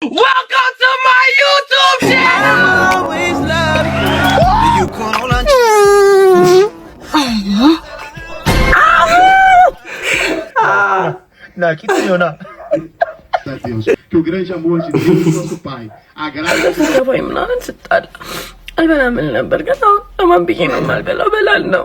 Welcome to my YouTube channel. I always love you. You call on Não, que senhor não. Deus, que o grande amor de Deus, nosso Pai, a graça ገባኝ ምናምን ስጣል አልበላም እል ነበር ግን አሁን ለማን ብዬ ነው የማልበላው? እበላለሁ።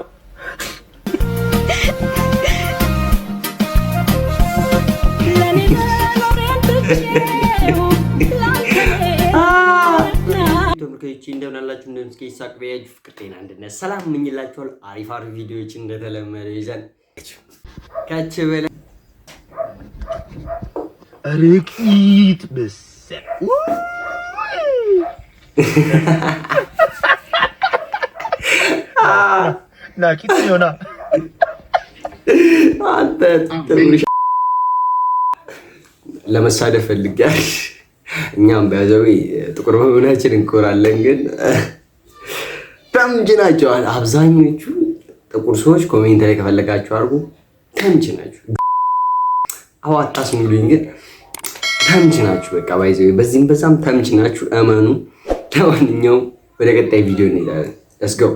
ተመልካቾች እንደምን አላችሁ? እንደምስኪ ይሳቅ በያጅ ፍቅር ጤና አንድነት ሰላም ምኝላችኋል። አሪፍ ቪዲዮዎች እንደተለመደው ይዘን ካች በለ ረቂት በሰ ና ኪት ሲሆና አንተ ለመሳደብ ፈልጋለሽ። እኛም በያዘው ጥቁር መሆናችን እንኮራለን፣ ግን ተምች ናቸው አብዛኞቹ ጥቁር ሰዎች። ኮሜንት ላይ ከፈለጋችሁ አድርጉ። ተምች ናችሁ። አዋጣስ ሙሉኝ፣ ግን ተምች ናችሁ። በቃ ባይዘው በዚህም በዛም ተምች ናችሁ፣ እመኑ። ለማንኛውም ወደ ቀጣይ ቪዲዮ እንሄዳለን። Let's go.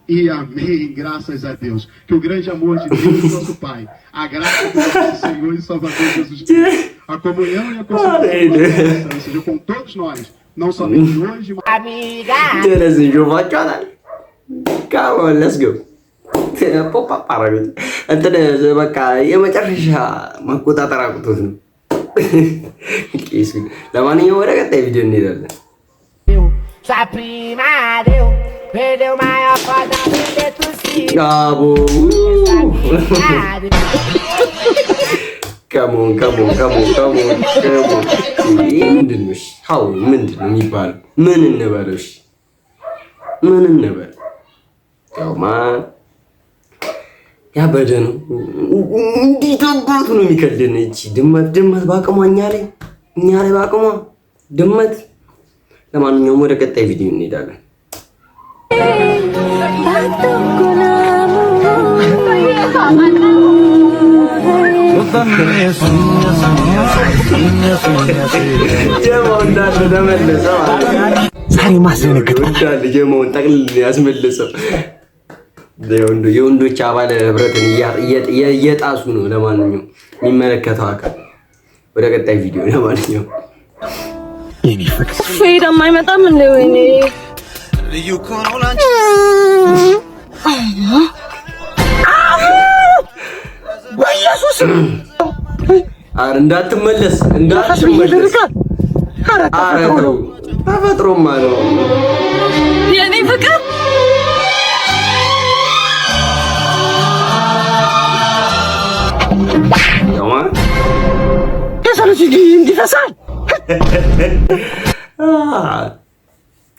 e amém, graças a Deus. Que o grande amor de Deus, nosso Pai, a graça do nosso Senhor e Salvador Jesus Cristo, a comunhão e a consolação seja com todos nós, não somente hoje, mas... Amiga! Come on, let's go. Popa para gitu. Antara baka ya መጨረሻ መቆጣጠር አቅቶት ነው። ቂስ ለማንኛውም ወደ ቀጣይ ቪዲዮ እንሄዳለን። Sua prima deu, perdeu maior foda, vender tossir. Cabo. Come on. ምንድን ነው? ሀው ምንድን ነው የሚባለው? ምን እንበለው? ምን እንበል? ያውማ ያበደ ነው። እንዲህ ተንቆቱ ነው የሚከልደን። እቺ ድመት ባቅሟ እኛ ላይ ባቅሟ ድመት። ለማንኛውም ወደ ቀጣይ ቪዲዮ እንሄዳለን። ጀማው እንዳለ ተመለሰው። ዛሬ ማስደነግጣል። ጀማውን ጠቅልል ያስመለሰው። የወንዶች አባለ ህብረትን እየጣሱ ነው። ለማንኛውም የሚመለከተው አካል ወደ ቀጣይ ቪዲዮ። ለማንኛውም ፌድ የማይመጣም እንደ ወይኔ You call on በኢየሱስ አረ እንዳትመለስ። አረ ተፈጥሮማ ነው የኔ ፍቅር። ያማ ከሰለች እንዲፈሳል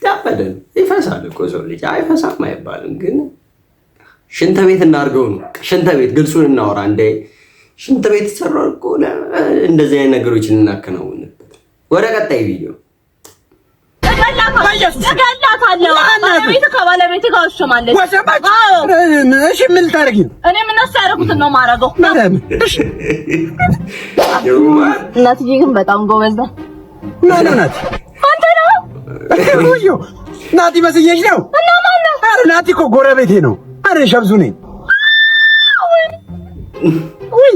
ያበደን ይፈሳል እኮ ሰው ልጅ አይፈሳም አይባልም። ግን ሽንት ቤት እናድርገው ነው። ሽንት ቤት ግልጹን እናወራ። እንደ ሽንት ቤት ተሰራው እኮ እንደዚህ አይነት ነገሮችን እናከናውንበት። ወደ ቀጣይ ቪዲዮ ከባለቤት ጋር ወሸማለች። እሺ ምን ታደርጊ ነው? እኔ ምን አሳረኩትን ነው የማደርገው። እናትዬ ግን በጣም ጎበዝ ናት። ናት አንተ ነው ናቲ መስየሽ ነው እና ማን ነው? አረ ናቲ እኮ ጎረቤቴ ነው። አረ ሸምሱ ነኝ። ወይ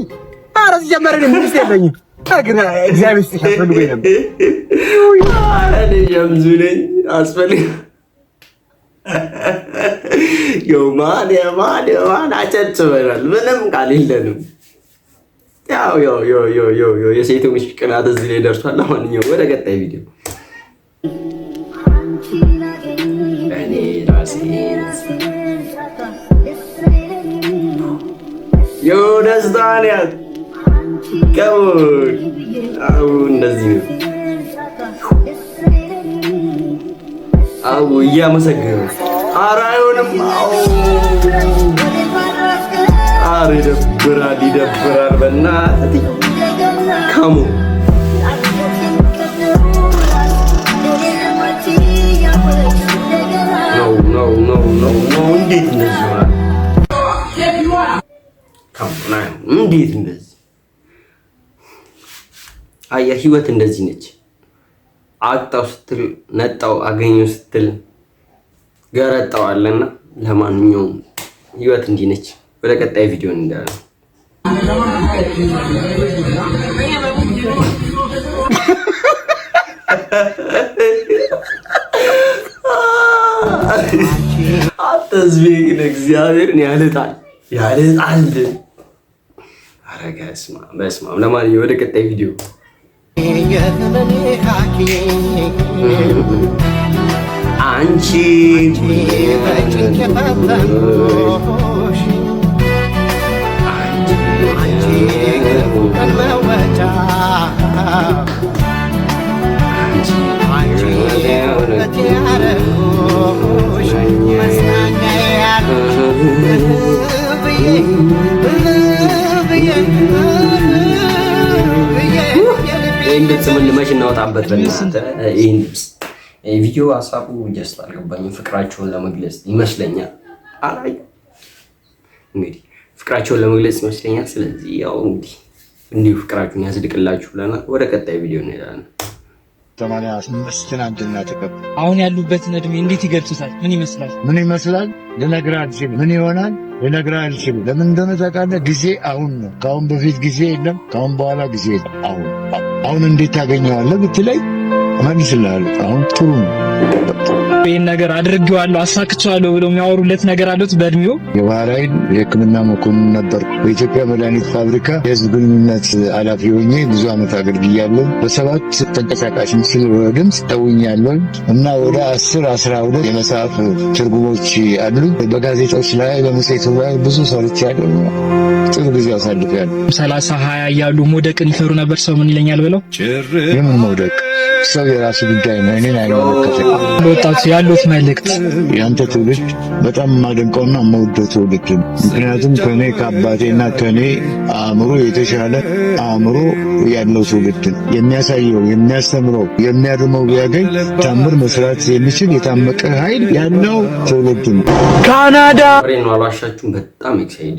አረ ጀመረኝ። ሚስት የለኝም። አግራ እግዚአብሔር ሲያስፈልገኝ ነበር። አረ ሸምሱ ነኝ አስፈልግ ማን አጨብጭበናል። ምንም ቃል የለንም። ያው የሴቶች ቅናት እዚህ ላይ ደርሷል። ለማንኛውም ወደ ቀጣይ ቪዲዮ እኔ ራሴ ደስታንያት ከሞን እንደዚህ ነው። እያመሰገነ ኧረ አይሆንም። ኧረ ይደብራል። በእናትህ ከሞን ነው እንዴት እንደዚህ ይሆናል? እንዴት እንደዚህ? አየህ ህይወት እንደዚህ ነች። አጣው ስትል ነጣው፣ አገኘው ስትል ገረጣው አለና ለማንኛውም ህይወት እንዲህ ነች። ወደ ቀጣይ ቪዲዮ እንዳለ አትዝቢን እግዚአብሔርን ያልጣል። አረጋ በስመ አብ። ለማንኛውም ወደ ቀጣይ ቪዲዮ አንቺ ይህን ድምፅ ምን ልመሽ እናወጣበት በእናትህ። ይህን ድምፅ ቪዲዮ ሀሳቡ ጀስት አልገባኝም። ፍቅራቸውን ለመግለጽ ይመስለኛል። እንግዲህ ፍቅራቸውን ለመግለጽ ይመስለኛል። ስለዚህ ያው እንግዲህ እንዲሁ ፍቅራችሁን ያስድቅላችሁ ብለናል። ወደ ቀጣይ ቪዲዮ እንሄዳለን። 85 አንድና ተቀብ አሁን ያሉበትን እድሜ እንዴት ይገልጹታል? ምን ይመስላል? ምን ይመስላል ልነግርህ አልችልም። ምን ይሆናል ልነግርህ አልችልም። ለምን እንደሆነ ታውቃለህ? ጊዜ አሁን ነው። ከአሁን በፊት ጊዜ የለም፣ ከአሁን በኋላ ጊዜ የለም። አሁን እንዴት ታገኘዋለህ ብትለኝ እመልስልሃለሁ። አሁን ጥሩ ነው። ይህን ነገር አድርጌዋለሁ አሳክቼዋለሁ ብለው የሚያወሩለት ነገር አሉት። በእድሜው የባህር ኃይል የሕክምና መኮንን ነበርኩ። በኢትዮጵያ መድኃኒት ፋብሪካ የህዝብ ግንኙነት ኃላፊ ሆኜ ብዙ ዓመት አገልግያለሁ። በ7 ተንቀሳቃሽ ምስል ድምፅ ተውኛለሁ እና ወደ 10-12 የመጽሐፍ ትርጉሞች አሉ። በጋዜጦች ላይ በመጽሔቱ ላይ ብዙ ሰርቻለሁ። ጥሩ ጊዜ አሳልፌያለሁ። 30-20 እያሉ መውደቅን ይፈሩ ነበር። ሰው ምን ይለኛል ብለው። የምን መውደቅ? ሰው የራሱ ጉዳይ ነው። እኔን አይመለከተኝም። ለወጣቱ ያሉት መልእክት ያንተ ትውልድ በጣም የማደንቀውና የምወደው ትውልድ ነው። ምክንያቱም ከኔ ከአባቴና ከኔ አእምሮ የተሻለ አእምሮ ያለው ትውልድ ነው። የሚያሳየው፣ የሚያስተምረው፣ የሚያርመው ቢያገኝ ታምር መስራት የሚችል የታመቀ ኃይል ያለው ትውልድ ነው። ካናዳ ነው አልዋሻችሁም። በጣም ኤክሳይድ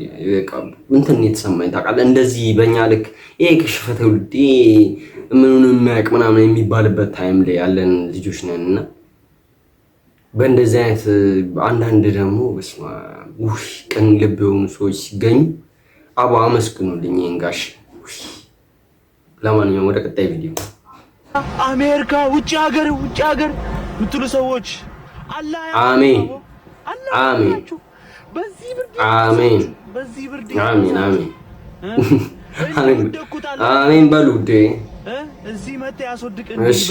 እንትን የተሰማኝ ታውቃለህ። እንደዚህ በእኛ ልክ ይሄ ከሽፈ ትውልድ ምኑን የሚያውቅ ምናምን የሚባልበት ታይም ላይ ያለን ልጆች ነን እና በእንደዚህ አይነት አንዳንድ ደግሞ በስመ አብ ቅን ልብ የሆኑ ሰዎች ሲገኙ አቦ አመስግኑልኝ ጋሽ። ለማንኛውም ወደ ቀጣይ ቪዲዮ አሜሪካ ውጭ ሀገር የምትሉ ሰዎች አሜን አሜን አሜን አሜን አሜን በሉ ውዴ። እዚህ መጣ ያስወድቀን። እሺ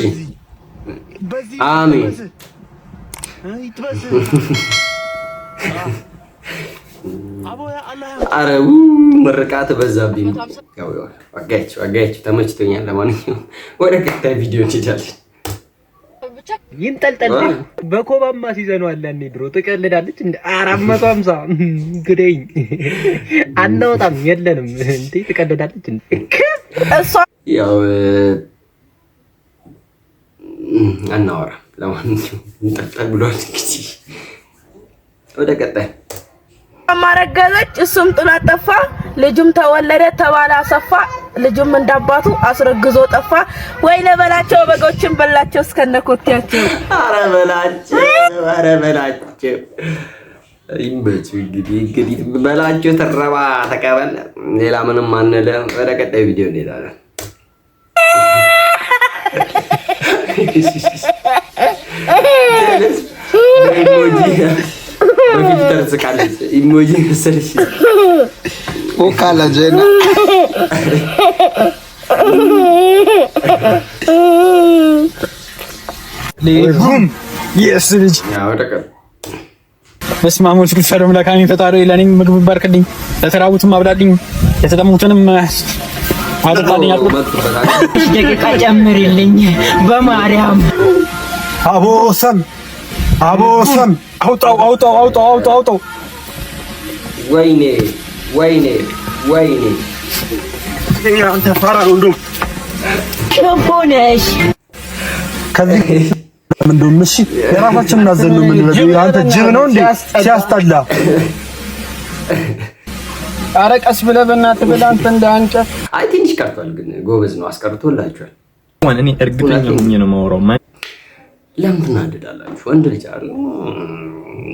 አሜን አረው ምርቃት በዛብኝ። ያው አጋይች ተመችቶኛል። ለማንኛውም ወደ ቀጣይ ቪዲዮ እንሄዳለን። ይንጠልጠል በኮባማ ሲዘኗል። ያኔ ድሮ ትቀልዳለች እንደ 450 ግደኝ አናወጣም የለንም እንዴ ትቀልዳለች እንዴ እሷ ያው አናወራ። ለማንኛውም ይንጠልጠል ብሏል። እንግዲህ ወደ ቀጣይ ማረገዘች እሱም ጥላት ጠፋ። ልጁም ተወለደ ተባለ አሰፋ። ልጁም እንዳባቱ አስረግዞ ጠፋ። ወይኔ በላቸው በጎችን በላቸው እስከነኮቴያቸው። ኧረ በላቸው ይመችው። እንግዲህ በላቸው ተረባ ተቀበል። ሌላ ምንም አንልም። ወደ ቀጣይ ቪዲዮ እንሄዳለን። በፊልተር ስቃለች ኢሞጂ መሰለሽ ኦካላ ጀና ለሁም የስልጅ ያው ደቀ መስማሞች ግፈረም ለካሚ ፈጣሪ ለኔ ምግብ ባርክልኝ፣ ለተራቡትም አብላልኝ፣ የተጠሙትንም አጥጣልኝ። ደቂቃ ጨምርልኝ በማርያም። አቦሰም አውጣው ወይኔ አንተ ፋራ ነው እንደው ክፉ ነሽ። ከዚህ ምንድነው? እሺ የራሳችንን እናዘን ነው የምንበለው። አንተ ጅብ ነው እንዴ ሲያስጠላ። ኧረ ቀስ ብለህ በእናትህ ብለህ አንተ እንደ አንጨ አይ ትንሽ ቀርቷል፣ ግን ጎበዝ ነው አስቀርቶላችኋል። እኔ እርግጠኛ ሆኜ ነው የማወራው። ለምን ትናደዳላችሁ? ወንድ ልጅ አይደል?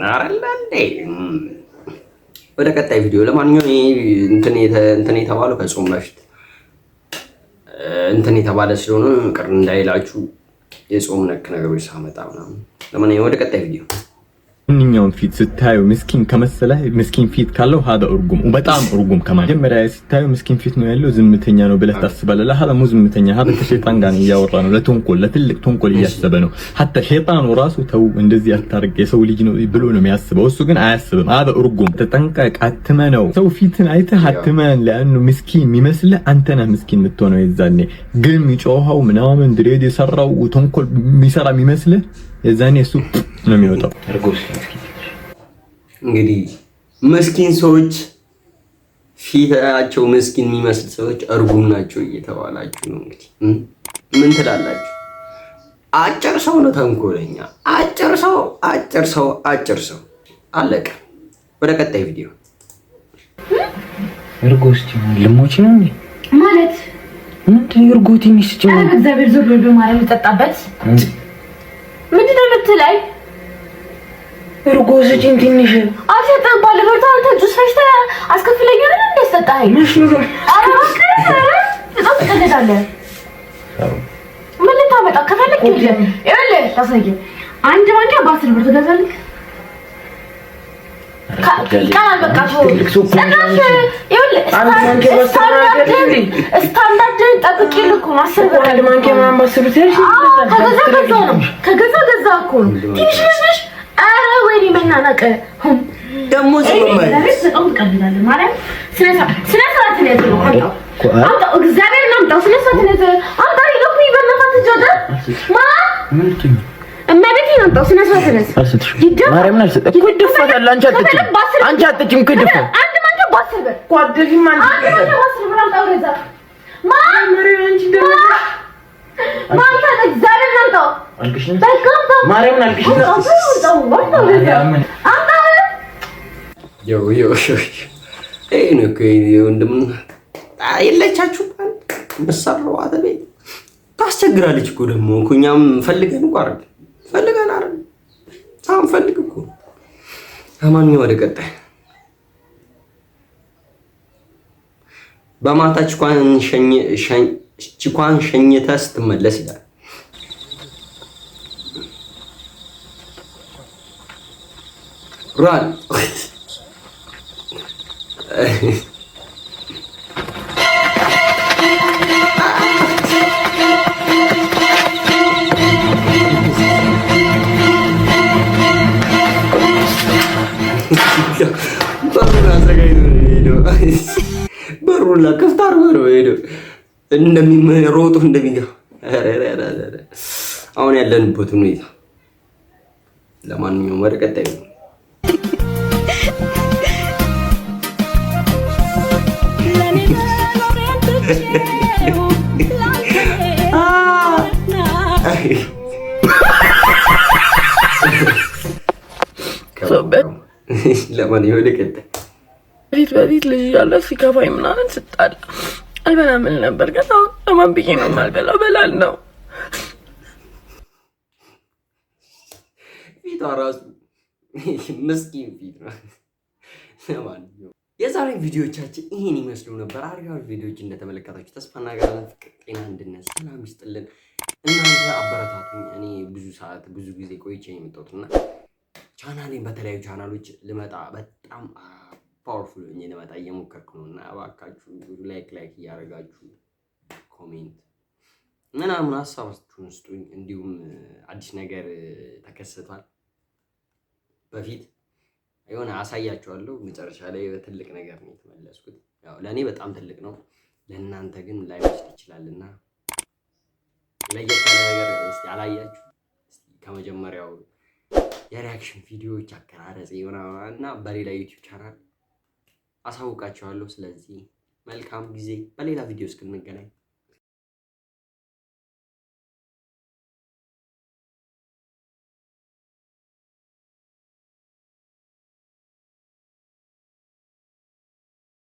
አረላንዴ ወደ ቀጣይ ቪዲዮ። ለማንኛውም እንትን የተባለው ከጾም በፊት እንትን የተባለ ስለሆነ ቅር እንዳይላችሁ የጾም ነክ ነገሮች ሳመጣ ምናምን። ለማንኛውም ወደ ቀጣይ ቪዲዮ። ማንኛውም ፊት ስታዩ ምስኪን ከመሰለህ ምስኪን ፊት ካለው ሀዳ እርጉም በጣም እርጉም ከመጀመሪያ ስታዩ ምስኪን ፊት ነው ያለው ዝምተኛ ነው ብለህ ታስባለህ። ለሀዳ ሙዝ ዝምተኛ ሀዳ ከሸይጣን ጋር እያወራ ነው። ለተንኮል ለትልቅ ተንኮል እያሰበ ነው። ሀታ ሸይጣኑ ራሱ ተው እንደዚህ አታርግ የሰው ልጅ ነው ብሎ ነው የሚያስበው። እሱ ግን አያስብም። ሀዳ እርጉም። ተጠንቀቅ፣ አትመነው። ሰው ፊትን አይተህ አትመን። ለአንዱ ምስኪን የሚመስልህ አንተ ነህ ምስኪን የምትሆነው የዛኔ። ግን የሚጮኸው ምናምን ድሬድ የሰራው ተንኮል የሚሰራ የሚመስልህ የዛኔ እሱ ነው የሚወጣው። እንግዲህ ምስኪን ሰዎች ፊታቸው ምስኪን የሚመስል ሰዎች እርጉም ናቸው እየተባላችሁ ነው። እንግዲህ ምን ትላላችሁ? አጭር ሰው ነው ተንኮለኛ። አጭር ሰው አለቀ። ወደ ቀጣይ ቪዲዮ። እርጎስቲ ልሞች ነው እንዴ ማለት ምንድን እርጎ ትንሽ ጭው እግዚአብሔር ዞር ብሎ ማለት ተጣጣበት ምንድን ነው የምትለኝ? እርጎ ስጪኝ ትንሽ አልሰጠህም። ባለፈው አንተ ጁስ ፈሽተህ አስከፍለኝ አይደል እንዴ ሰጣኸኝ? ኧረ በጣም ትቀልዳለህ። ምን ልታመጣ ከፈለክ ይኸውልህ ታሳየኝ። አንድ ማንኪያ በ10 ብር ትገዛለህ። ቃል በቃ ስታንዳርድ ጠብቄ ልኩ ነው። 10 ብር አንድ ማንኪያ ምናምን በ10 ብር ከገዛ እኮ ነው ትንሽ ነሽ። ኧረ ወይኔ መናናቅ ደግሞ ዝምማይ በጣም ትቀልዳለህ ማለት ስነ ስርዓት ነው ያለው። አምጣው እግዚአብሔርን አምጣው። ስነ ስርዓት ነው ያለው። አምጣው ይልኩ በእናትህ ጆዳ ምንድን እማቤቴን አምጣው። ስነ ስርዓት ነው ያለው። ማርያምን አልሰጠም እኮ ይደፋታል። አንቺ አትጭም እኮ ይደፋል። አንድ ማንኪያ በ10 ብር ጓደኛዬ አንድ ማንኪያ በ10 ብር አምጣው። ገዛ ማርያምን አንቺ ደግሞ ማንታ እግዚአብሔርን አምጣው። አልክሽኝ ማርያምን አልክሽኝ ወንድምና የለቻችሁ መሰራው አተቤ ታስቸግራለች እኮ ደግሞ እኮ እኛም ፈልገን አይደል ሳንፈልግ እኮ። ለማንኛውም ወደ ቀጣይ በማታች ችኳን ሸኝተህ ስትመለስ ይላል። ራን በሩላ ክፍት አድርጎ ነው ሄደው እንደሚሮጡ እንደሚገባ አሁን ያለንበት ሁኔታ። ለማንኛውም ወደ ቀጣይ ነው። ለማንኛውም ወደ ቀጣይ በፊት ልጅ ያለ ሲከፋኝ ምናምን ስጣላ አልበላም እል ነበር። ግን አሁን ለማን ብዬ ነው የማልበላው? በላለሁ። ፊቷ ራሱ ምስኪን ፊት ነው። ለማንኛውም የዛሬ ቪዲዮቻችን ይሄን ይመስሉ ነበር። አሪፍ ቪዲዮዎች እንደተመለከታችሁ ተስፋ እናደርጋለን። ፍቅር፣ ጤና፣ አንድነት፣ ሰላም ይስጥልን። እናንተ አበረታቱኝ። እኔ ብዙ ጊዜ ቆይቼ ነው የመጣሁትና ቻናሌን በተለያዩ ቻናሎች ልመጣ በጣም ፓወርፉል ሆኜ ልመጣ እየሞከርኩ ነውና እባካችሁ ላይክ እያደረጋችሁ ኮሜንት ምናምን ሀሳባችሁን ስጡኝ። እንዲሁም አዲስ ነገር ተከስቷል። በፊት የሆነ አሳያችኋለሁ። መጨረሻ ላይ በትልቅ ነገር ነው የተመለስኩት። ያው ለኔ በጣም ትልቅ ነው፣ ለእናንተ ግን ላይመስል ይችላልና ለየት ያለ ነገር እስቲ አላያችሁ። እስቲ ከመጀመሪያው የሪአክሽን ቪዲዮዎች አቀራረጽ እና በሌላ ዩቲዩብ ቻናል አሳውቃችኋለሁ። ስለዚህ መልካም ጊዜ። በሌላ ቪዲዮ እስክንገናኝ